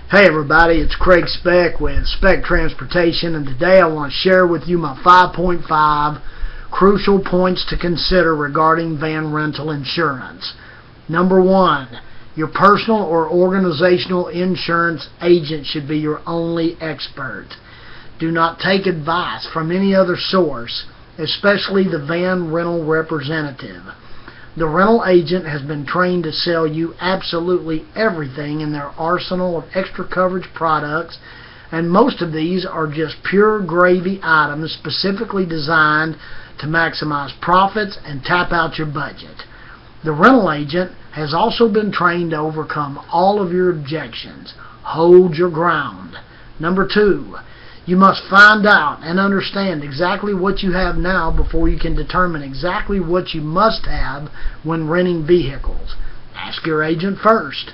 Hey everybody, it's Craig Speck with Speck Transportation, and today I want to share with you my 5.5 crucial points to consider regarding van rental insurance. Number 1, your personal or organizational insurance agent should be your only expert. Do not take advice from any other source, especially the van rental representative. The rental agent has been trained to sell you absolutely everything in their arsenal of extra coverage products, and most of these are just pure gravy items specifically designed to maximize profits and tap out your budget. The rental agent has also been trained to overcome all of your objections. Hold your ground. Number 2, you must find out and understand exactly what you have now before you can determine exactly what you must have when renting vehicles. Ask your agent first.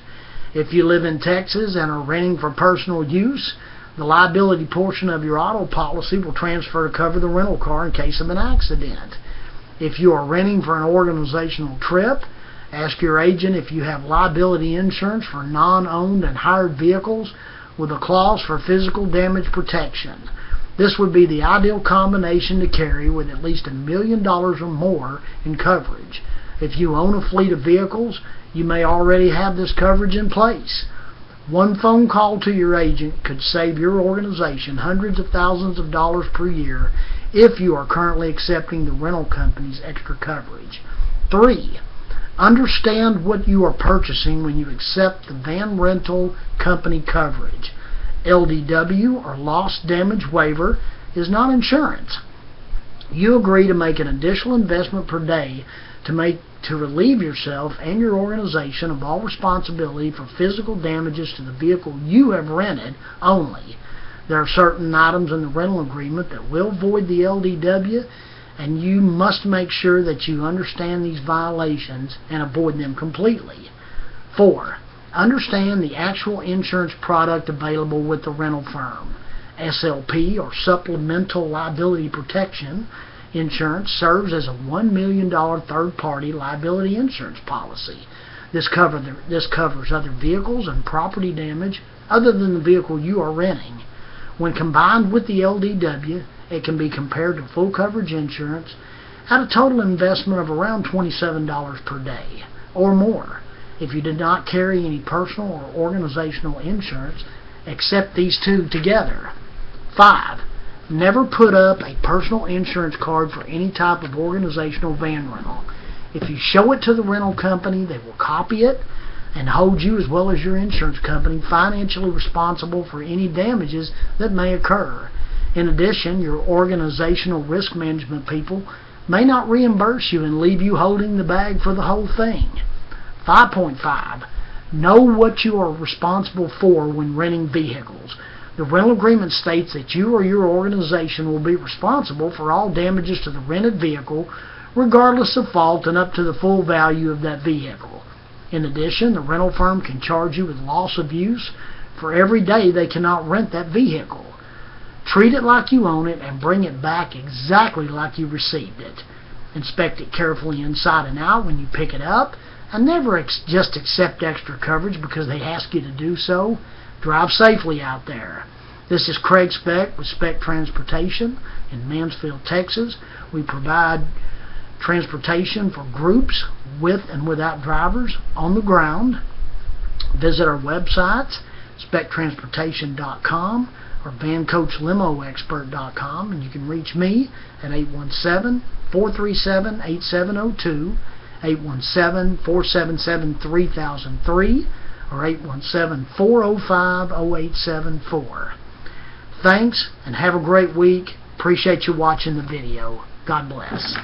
If you live in Texas and are renting for personal use, the liability portion of your auto policy will transfer to cover the rental car in case of an accident. If you are renting for an organizational trip, ask your agent if you have liability insurance for non-owned and hired vehicles with a clause for physical damage protection. This would be the ideal combination to carry with at least $1 million or more in coverage. If you own a fleet of vehicles, you may already have this coverage in place. One phone call to your agent could save your organization hundreds of thousands of dollars per year if you are currently accepting the rental company's extra coverage. 3, understand what you are purchasing when you accept the van rental company coverage. LDW, or loss damage waiver, is not insurance. You agree to make an additional investment per day to relieve yourself and your organization of all responsibility for physical damages to the vehicle you have rented only. There are certain items in the rental agreement that will void the LDW, and you must make sure that you understand these violations and avoid them completely. 4, understand the actual insurance product available with the rental firm. SLP, or Supplemental Liability Protection Insurance, serves as a $1 million third-party liability insurance policy. This covers other vehicles and property damage other than the vehicle you are renting. When combined with the LDW, it can be compared to full coverage insurance at a total investment of around $27 per day or more. If you did not carry any personal or organizational insurance, accept these two together. 5, never put up a personal insurance card for any type of organizational van rental. If you show it to the rental company, they will copy it and hold you, as well as your insurance company, financially responsible for any damages that may occur. In addition, your organizational risk management people may not reimburse you and leave you holding the bag for the whole thing. 5.5, know what you are responsible for when renting vehicles. The rental agreement states that you or your organization will be responsible for all damages to the rented vehicle, regardless of fault, and up to the full value of that vehicle. In addition, the rental firm can charge you with loss of use for every day they cannot rent that vehicle. Treat it like you own it and bring it back exactly like you received it. Inspect it carefully inside and out when you pick it up, and never just accept extra coverage because they ask you to do so. Drive safely out there. This is Craig Speck with Speck Transportation in Mansfield, Texas. We provide transportation for groups with and without drivers on the ground. Visit our websites, spectransportation.com or vancoachlimoexpert.com, and you can reach me at 817-437-8702, 817-477-3003, or 817-405-0874. Thanks, and have a great week. Appreciate you watching the video. God bless.